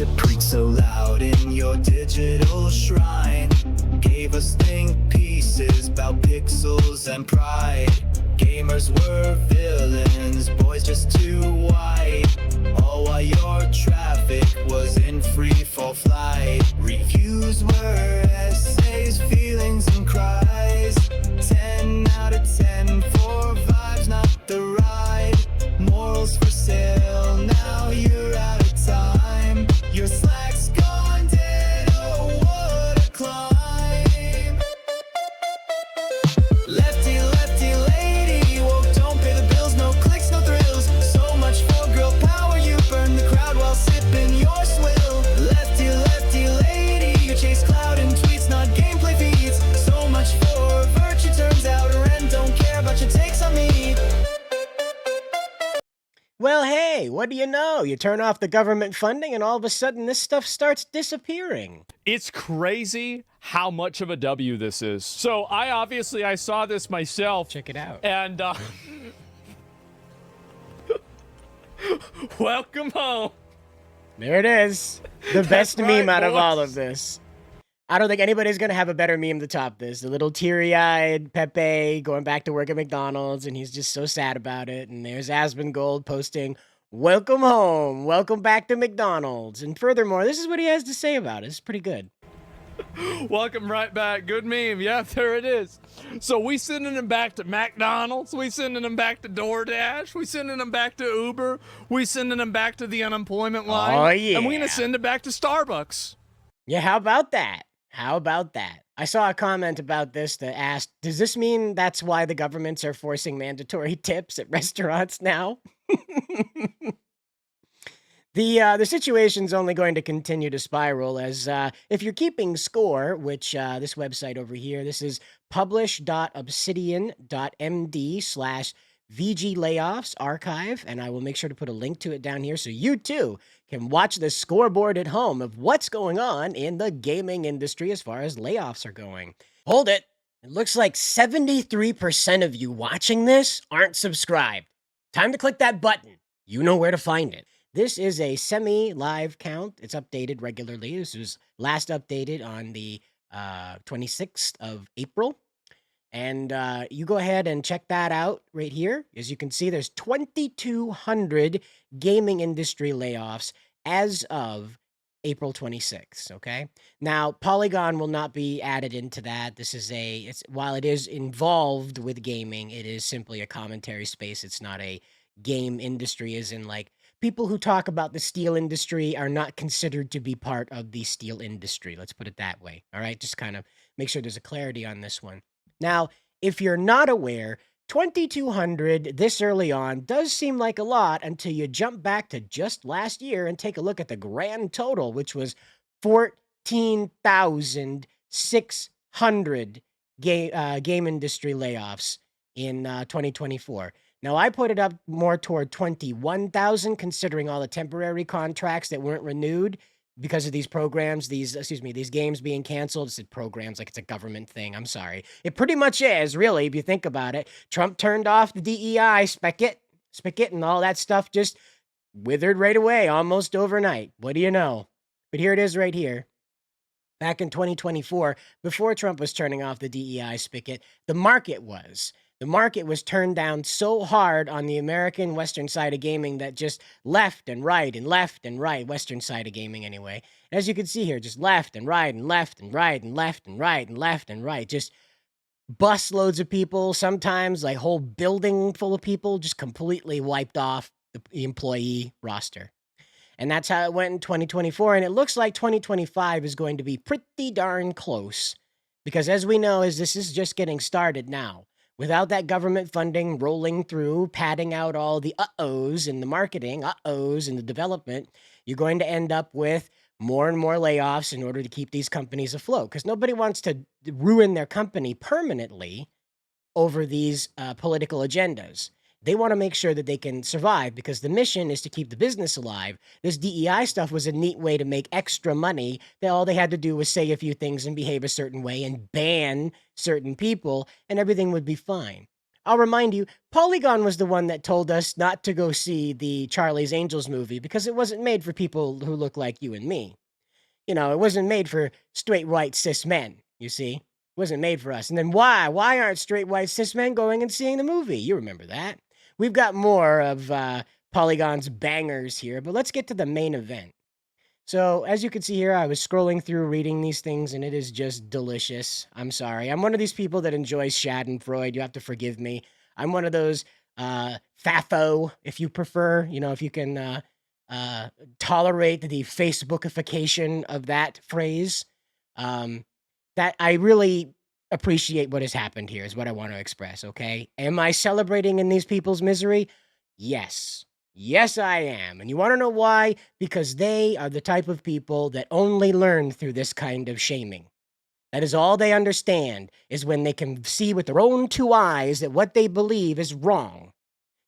to preach so loud in your digital shrine. Gave us think pieces about pixels and pride. Gamers were villains, boys just too white. All while your traffic was in free fall flight. Reviews were essays, feelings and cries. 10 out of 10 for vibes, not the ride. Morals for sale, now you're out of time. Your Slack's gone dead, oh what a climb. Lefty, lefty, lady, woke, don't pay the bills, no clicks, no thrills. So much for girl power, you burn the crowd while sipping your swill. Lefty, lefty, lady, you chase clout and tweets, not gameplay feeds. So much for virtue, turns out Ren don't care about your takes on me. Well, hey, what do you know? You turn off the government funding and all of a sudden this stuff starts disappearing. It's crazy how much of a W this is. So I saw this myself. Check it out. And welcome home. There it is. The best right, meme out of all boys. of this. I don't think anybody's going to have a better meme to top this. The little teary-eyed Pepe going back to work at McDonald's, and he's just so sad about it. And there's Asmongold posting, "Welcome home. Welcome back to McDonald's." And furthermore, this is what he has to say about it. It's pretty good. Welcome right back. Good meme. Yeah, there it is. So we sending them back to McDonald's. We sending them back to DoorDash. We sending them back to Uber. We sending them back to the unemployment line. Oh, yeah. And we're going to send it back to Starbucks. Yeah, how about that? How about that? I saw a comment about this that asked, does this mean that's why the governments are forcing mandatory tips at restaurants now? The situation's only going to continue to spiral as if you're keeping score, which this website over here, this is publish.obsidian.md/VG Layoffs archive, and I will make sure to put a link to it down here so you too can watch the scoreboard at home of what's going on in the gaming industry as far as layoffs are going. Hold it. It looks like 73% of you watching this aren't subscribed. Time to click that button. You know where to find it. This is a semi-live count. It's updated regularly. This was last updated on the 26th of April. And you go ahead and check that out right here. As you can see, there's 2,200 gaming industry layoffs as of April 26th, okay? Now, Polygon will not be added into that. This is while it is involved with gaming, it is simply a commentary space. It's not a game industry, as in like people who talk about the steel industry are not considered to be part of the steel industry. Let's put it that way, all right? Just kind of make sure there's a clarity on this one. Now, if you're not aware, 2,200 this early on does seem like a lot until you jump back to just last year and take a look at the grand total, which was 14,600 game industry layoffs in 2024. Now, I put it up more toward 21,000, considering all the temporary contracts that weren't renewed because of these programs, these games being canceled. I said programs like it's a government thing. I'm sorry. It pretty much is, really, if you think about it. Trump turned off the DEI spigot, and all that stuff just withered right away, almost overnight. What do you know? But here it is right here. Back in 2024, before Trump was turning off the DEI spigot, the market was turned down so hard on the American Western side of gaming that just left and right, Western side of gaming anyway. As you can see here, just left and right, just bus loads of people, sometimes like whole building full of people just completely wiped off the employee roster. And that's how it went in 2024. And it looks like 2025 is going to be pretty darn close because as we know, this is just getting started now. Without that government funding rolling through, padding out all the uh-ohs in the marketing, uh-ohs in the development, you're going to end up with more and more layoffs in order to keep these companies afloat. Because nobody wants to ruin their company permanently over these political agendas. They want to make sure that they can survive because the mission is to keep the business alive. This DEI stuff was a neat way to make extra money that all they had to do was say a few things and behave a certain way and ban certain people and everything would be fine. I'll remind you, Polygon was the one that told us not to go see the Charlie's Angels movie because it wasn't made for people who look like you and me. You know, it wasn't made for straight white cis men, you see? It wasn't made for us. And then why? Why aren't straight white cis men going and seeing the movie? You remember that. We've got more of Polygon's bangers here, but let's get to the main event. So, as you can see here, I was scrolling through reading these things, and it is just delicious. I'm sorry. I'm one of these people that enjoys Schadenfreude. You have to forgive me. I'm one of those FAFO, if you prefer. You know, if you can tolerate the Facebookification of that phrase. That I really appreciate what has happened here, is what I want to express, okay? Am I celebrating in these people's misery? Yes. Yes, I am. And you want to know why? Because they are the type of people that only learn through this kind of shaming. That is all they understand, is when they can see with their own two eyes that what they believe is wrong.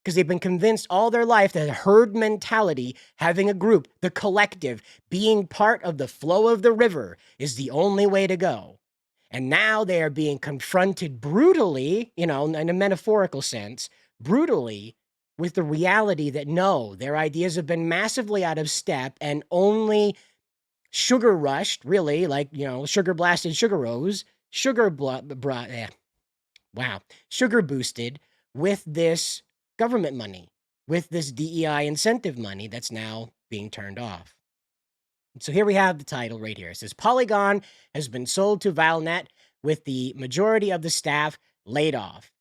Because they've been convinced all their life that herd mentality, having a group, the collective, being part of the flow of the river is the only way to go. And now they are being confronted brutally, you know, in a metaphorical sense, brutally, with the reality that no, their ideas have been massively out of step and only sugar rushed, really, like, you know, sugar blasted sugar rose, sugar sugar boosted with this government money, with this DEI incentive money that's now being turned off. So here we have the title right here. It says Polygon has been sold to Valnet with the majority of the staff laid off.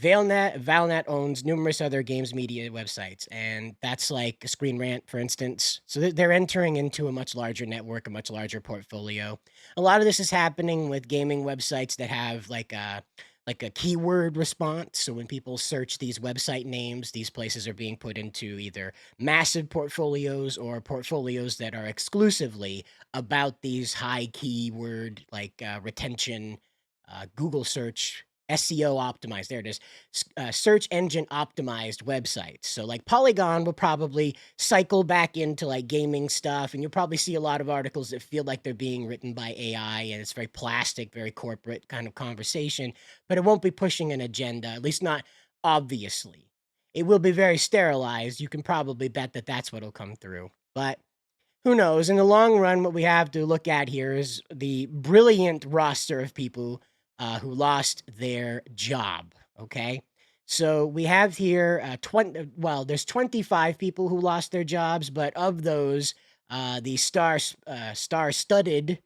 Valnet owns numerous other games media websites, and that's like ScreenRant, for instance. So they're entering into a much larger network, a much larger portfolio. A lot of this is happening with gaming websites that have like a keyword response. So when people search these website names, these places are being put into either massive portfolios or portfolios that are exclusively about these high keyword, like retention, Google search, SEO optimized. There it is. Search engine optimized websites. So like Polygon will probably cycle back into like gaming stuff, and you'll probably see a lot of articles that feel like they're being written by AI, and it's very plastic, very corporate kind of conversation, but it won't be pushing an agenda, at least not obviously. It will be very sterilized. You can probably bet that that's what'll come through. But who knows? In the long run, what we have to look at here is the brilliant roster of people who lost their job, okay? So we have here there's 25 people who lost their jobs, but of those, the star-studded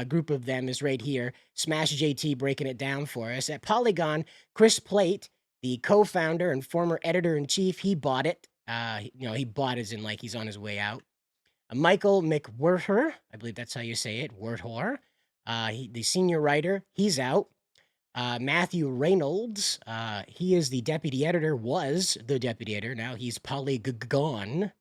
group of them is right here. Smash JT breaking it down for us. At Polygon, Chris Plate, the co-founder and former editor-in-chief, he bought it. He bought as in like he's on his way out. Michael McWhirter, I believe that's how you say it, Werthor, the senior writer, he's out. Matthew Reynolds, he is the deputy editor, was the deputy editor, now he's PolyGONE.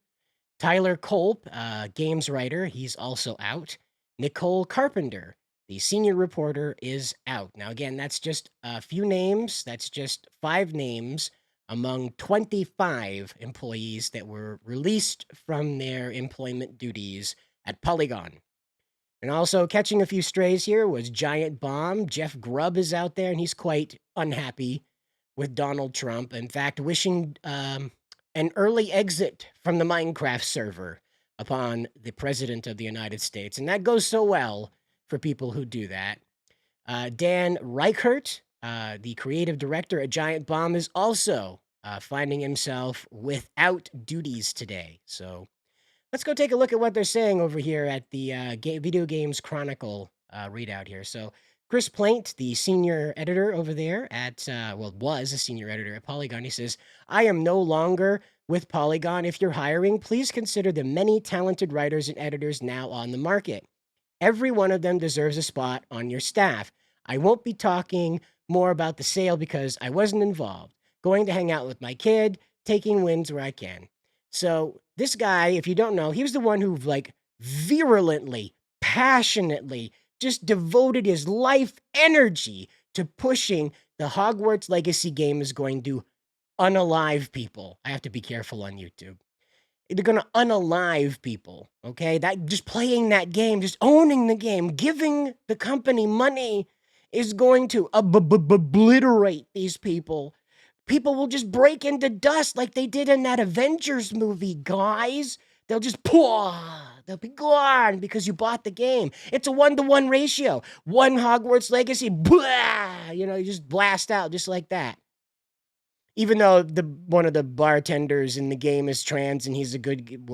Tyler Culp, games writer, he's also out. Nicole Carpenter, the senior reporter, is out. Now again, that's just a few names, that's just 5 names among 25 employees that were released from their employment duties at Polygon. And also catching a few strays here was Giant Bomb. Jeff Grubb is out there, and he's quite unhappy with Donald Trump. In fact, wishing an early exit from the Minecraft server upon the President of the United States. And that goes so well for people who do that. Dan Reichert, the creative director at Giant Bomb, is also finding himself without duties today. So let's go take a look at what they're saying over here at the Video Games Chronicle readout here. So Chris Plaint, the senior editor over there at, was a senior editor at Polygon, he says, I am no longer with Polygon. If you're hiring, please consider the many talented writers and editors now on the market. Every one of them deserves a spot on your staff. I won't be talking more about the sale because I wasn't involved. Going to hang out with my kid, taking wins where I can. So this guy, if you don't know, he was the one who like virulently, passionately just devoted his life energy to pushing the Hogwarts Legacy game is going to unalive people. I have to be careful on YouTube. They're going to unalive people, okay? That just playing that game, just owning the game, giving the company money is going to obliterate these people. people will just break into dust like they did in that Avengers movie, guys. They'll just they'll be gone because you bought the game. It's a 1-to-1 ratio. One Hogwarts Legacy, blah, you just blast out just like that. Even though one of the bartenders in the game is trans and he's a good,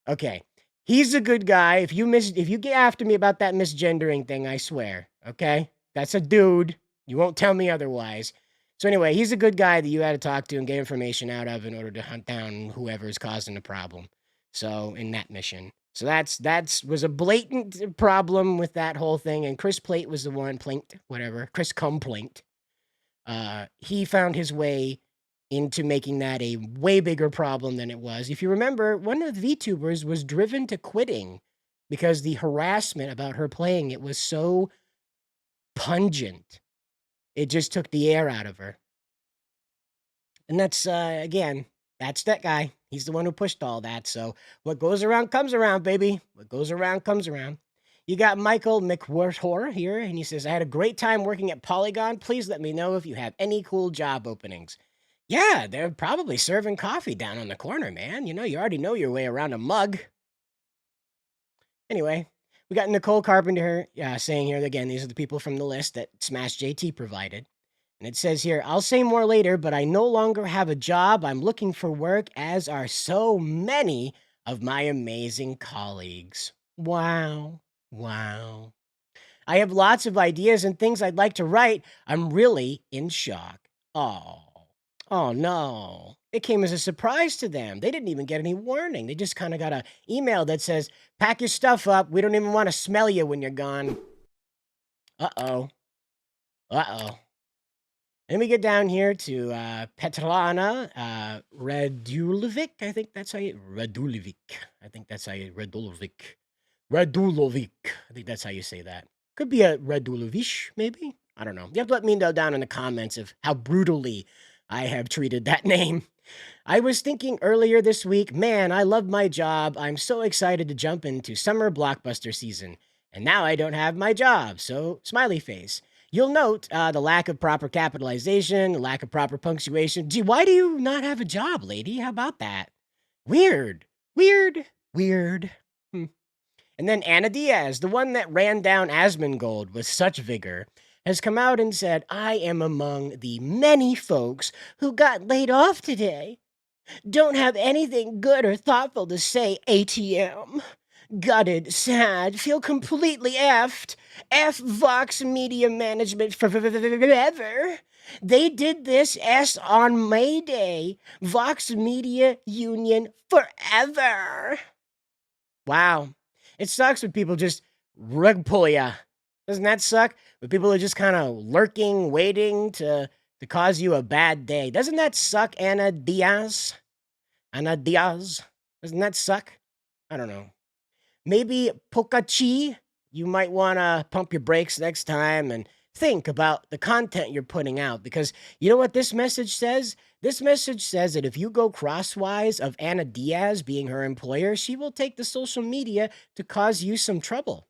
okay. He's a good guy. If you get after me about that misgendering thing, I swear, okay? That's a dude. You won't tell me otherwise. So anyway, he's a good guy that you had to talk to and get information out of in order to hunt down whoever's causing the problem. So in that mission. So that's was a blatant problem with that whole thing. And Chris Plate was the one, Chris Complaint. He found his way into making that a way bigger problem than it was. If you remember, one of the VTubers was driven to quitting because the harassment about her playing it was so pungent. It just took the air out of her. And that's, again, that's that guy. He's the one who pushed all that. So what goes around comes around, baby. What goes around comes around. You got Michael McWhortor here, and he says, I had a great time working at Polygon. Please let me know if you have any cool job openings. Yeah, they're probably serving coffee down on the corner, man. You already know your way around a mug. Anyway, we got Nicole Carpenter saying here, again, these are the people from the list that Smash JT provided. And it says here, I'll say more later, but I no longer have a job. I'm looking for work, as are so many of my amazing colleagues. Wow. Wow. I have lots of ideas and things I'd like to write. I'm really in shock. Oh no. It came as a surprise to them. They didn't even get any warning. They just kind of got an email that says, pack your stuff up. We don't even want to smell you when you're gone. Uh-oh. Then we get down here to Petrana Radulovic. I think that's how you... Radulovic. I think that's how you say that. Could be a Radulovic, maybe? I don't know. You have to let me know down in the comments of how brutally I have treated that name. I was thinking earlier this week, man, I love my job. I'm so excited to jump into summer blockbuster season. And now I don't have my job, so smiley face. You'll note the lack of proper capitalization, the lack of proper punctuation. Gee, why do you not have a job, lady? How about that? Weird. And then Anna Diaz, the one that ran down Asmongold with such vigor, has come out and said, I am among the many folks who got laid off today. Don't have anything good or thoughtful to say, ATM. Gutted, sad, feel completely effed. F Vox Media Management forever. They did this S on May Day. Vox Media Union forever. Wow. It sucks when people just rug pull ya. Doesn't that suck? When people are just kind of lurking, waiting to cause you a bad day. Doesn't that suck, Anna Diaz? Doesn't that suck? I don't know. Maybe Pokachi, you might want to pump your brakes next time and think about the content you're putting out. Because you know what this message says? This message says that if you go crosswise of Anna Diaz being her employer, she will take the social media to cause you some trouble.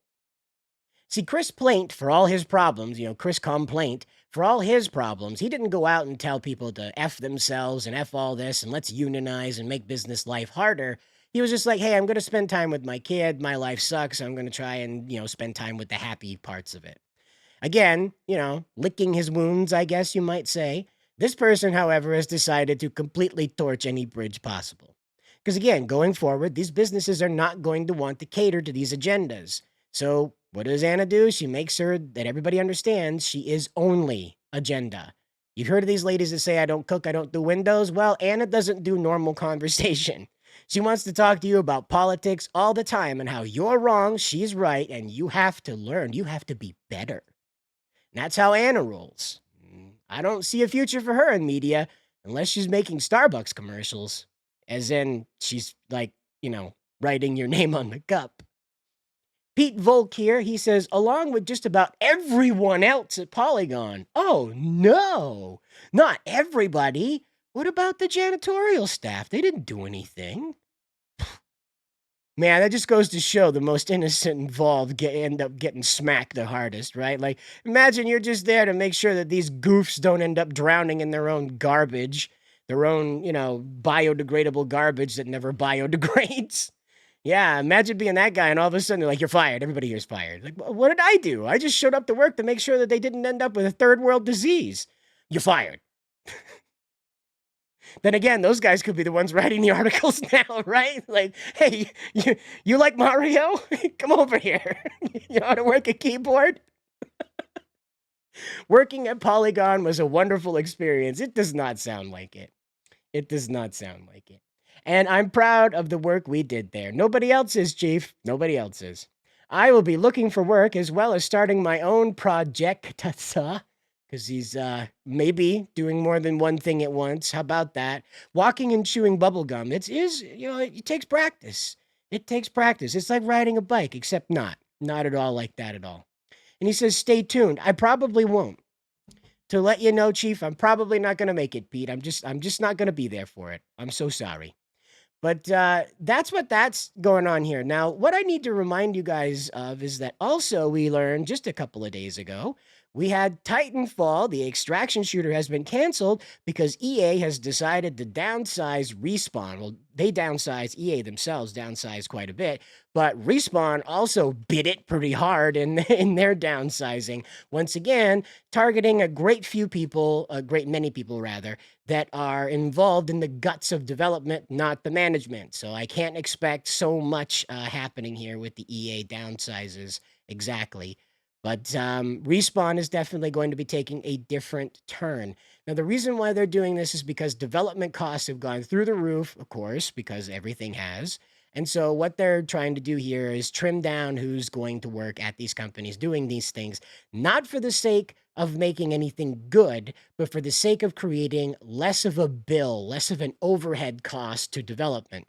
See, Chris Plaint, for all his problems, Chris Complaint, for all his problems, he didn't go out and tell people to F themselves and F all this and let's unionize and make business life harder. He was just like, hey, I'm going to spend time with my kid. My life sucks. I'm going to try and, spend time with the happy parts of it. Again, licking his wounds, I guess you might say. This person, however, has decided to completely torch any bridge possible. Because again, going forward, these businesses are not going to want to cater to these agendas. So what does Anna do? She makes sure that everybody understands she is only agenda. You've heard of these ladies that say, I don't cook, I don't do windows. Well, Anna doesn't do normal conversation. She wants to talk to you about politics all the time and how you're wrong, she's right, and you have to learn. You have to be better. And that's how Anna rolls. I don't see a future for her in media unless she's making Starbucks commercials. As in, she's like, writing your name on the cup. Pete Volk here, he says, along with just about everyone else at Polygon. Oh, no, not everybody. What about the janitorial staff? They didn't do anything. Man, that just goes to show the most innocent involved end up getting smacked the hardest, right? Like, imagine you're just there to make sure that these goofs don't end up drowning in their own garbage, their own, biodegradable garbage that never biodegrades. Yeah, imagine being that guy and all of a sudden they're like, you're fired. Everybody here's fired. Like, what did I do? I just showed up to work to make sure that they didn't end up with a third world disease. You're fired. Then again, those guys could be the ones writing the articles now, right? Like, hey, you like Mario? Come over here. You know how to work a keyboard? Working at Polygon was a wonderful experience. It does not sound like it. It does not sound like it. And I'm proud of the work we did there. Nobody else is, Chief. Nobody else is. I will be looking for work as well as starting my own project, because he's maybe doing more than one thing at once. How about that? Walking and chewing bubblegum. It takes practice. It takes practice. It's like riding a bike, except not. Not at all like that at all. And he says, stay tuned. I probably won't. To let you know, Chief, I'm probably not going to make it, Pete. I'm just not going to be there for it. I'm so sorry. But that's going on here. Now, what I need to remind you guys of is that also we learned just a couple of days ago, we had Titanfall, the extraction shooter, has been canceled because EA has decided to downsize Respawn. Well, they downsized, EA themselves downsized quite a bit, but Respawn also bit it pretty hard in their downsizing. Once again, targeting a great many people rather, that are involved in the guts of development, not the management. So I can't expect so much happening here with the EA downsizes exactly. But Respawn is definitely going to be taking a different turn. Now, the reason why they're doing this is because development costs have gone through the roof, of course, because everything has. And so what they're trying to do here is trim down who's going to work at these companies doing these things, not for the sake of making anything good, but for the sake of creating less of a bill, less of an overhead cost to development.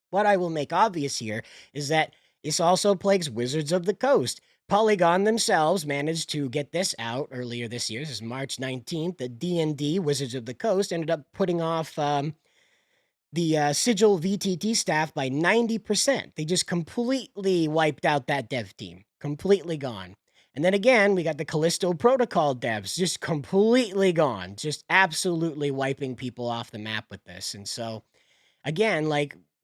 What I will make obvious here is that this also plagues Wizards of the Coast. Polygon themselves managed to get this out earlier this year. This is March 19th. The D&D Wizards of the Coast ended up putting off the Sigil VTT staff by 90%. They just completely wiped out that dev team. Completely gone. And then again, we got the Callisto Protocol devs just completely gone. Just absolutely wiping people off the map with this. And so, again,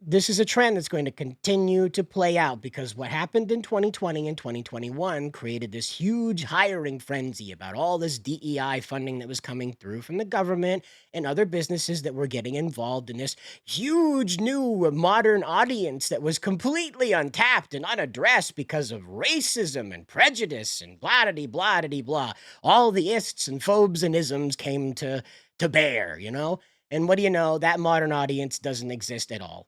this is a trend that's going to continue to play out because what happened in 2020 and 2021 created this huge hiring frenzy about all this DEI funding that was coming through from the government and other businesses that were getting involved in this huge new modern audience that was completely untapped and unaddressed because of racism and prejudice and blah-de-blah-de-blah. All the ists and phobes and isms came to bear, And what do you know? That modern audience doesn't exist at all.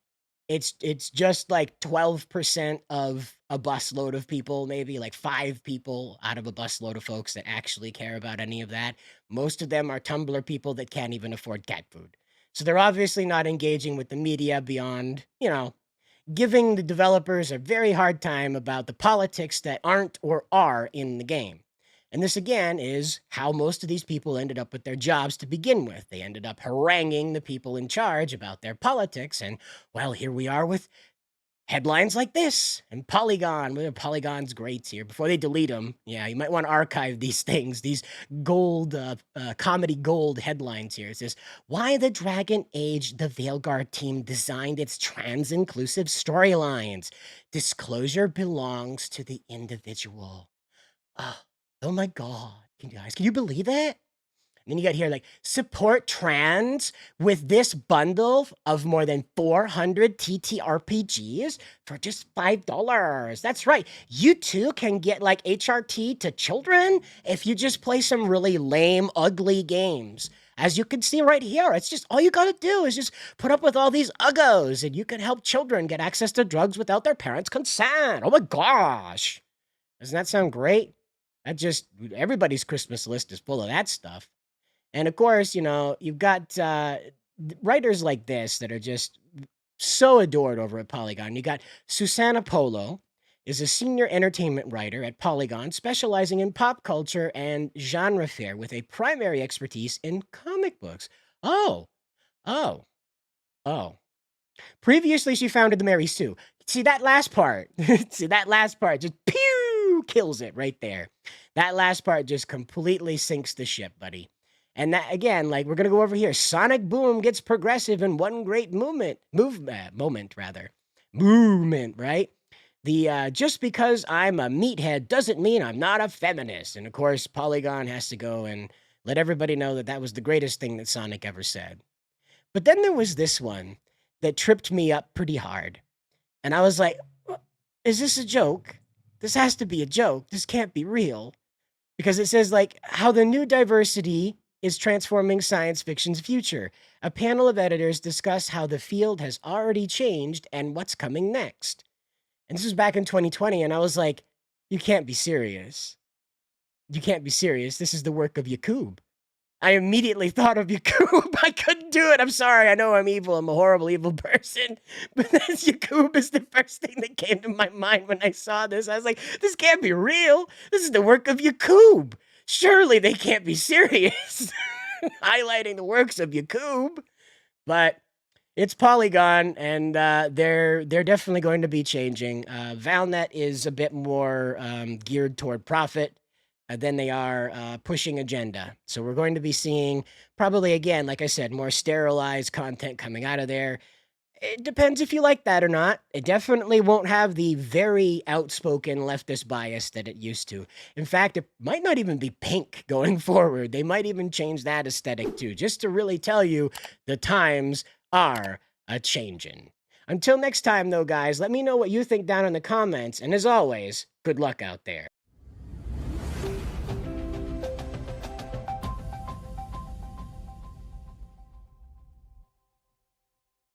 It's just like 12% of a busload of people, maybe like 5 people out of a busload of folks that actually care about any of that. Most of them are Tumblr people that can't even afford cat food. So they're obviously not engaging with the media beyond, giving the developers a very hard time about the politics that aren't or are in the game. And this, again, is how most of these people ended up with their jobs to begin with. They ended up haranguing the people in charge about their politics. And, well, here we are with headlines like this. And Polygon, Polygon's greats here. Before they delete them, yeah, you might want to archive these things, these gold, comedy gold headlines here. It says, why the Dragon Age, the Veilguard team designed its trans-inclusive storylines. Disclosure belongs to the individual. Oh my God, can you believe it? And then you got here support trans with this bundle of more than 400 TTRPGs for just $5. That's right. You too can get HRT to children if you just play some really lame, ugly games. As you can see right here, it's just all you got to do is just put up with all these uggos and you can help children get access to drugs without their parents' consent. Oh my gosh. Doesn't that sound great? Everybody's Christmas list is full of that stuff. And of course, you've got writers like this that are just so adored over at Polygon. You got Susana Polo, is a senior entertainment writer at Polygon, specializing in pop culture and genre fare with a primary expertise in comic books. Oh, oh, oh. Previously, she founded the Mary Sue. See that last part? See that last part? Just pew kills it right there. That last part just completely sinks the ship, buddy. And that again, like we're gonna go over here. Sonic Boom gets progressive in one great moment, right? The just because I'm a meathead doesn't mean I'm not a feminist. And of course, Polygon has to go and let everybody know that that was the greatest thing that Sonic ever said. But then there was this one that tripped me up pretty hard. And I was like, is this a joke? This has to be a joke. This can't be real. Because it says, like, how the new diversity is transforming science fiction's future. A panel of editors discuss how the field has already changed and what's coming next. And this was back in 2020, and I was like, you can't be serious. You can't be serious. This is the work of Yakub. I immediately thought of Yakub. I couldn't do it. I'm sorry. I know I'm evil. I'm a horrible, evil person. But that's Yakub is the first thing that came to my mind when I saw this. I was like, this can't be real. This is the work of Yakub. Surely they can't be serious. Highlighting the works of Yakub. But it's Polygon, and they're definitely going to be changing. Valnet is a bit more geared toward profit than they are pushing agenda. So we're going to be seeing probably, again, like I said, more sterilized content coming out of there. It depends if you like that or not. It definitely won't have the very outspoken leftist bias that it used to. In fact, it might not even be pink going forward. They might even change that aesthetic too, just to really tell you the times are a-changin'. Until next time, though, guys, let me know what you think down in the comments. And as always, good luck out there.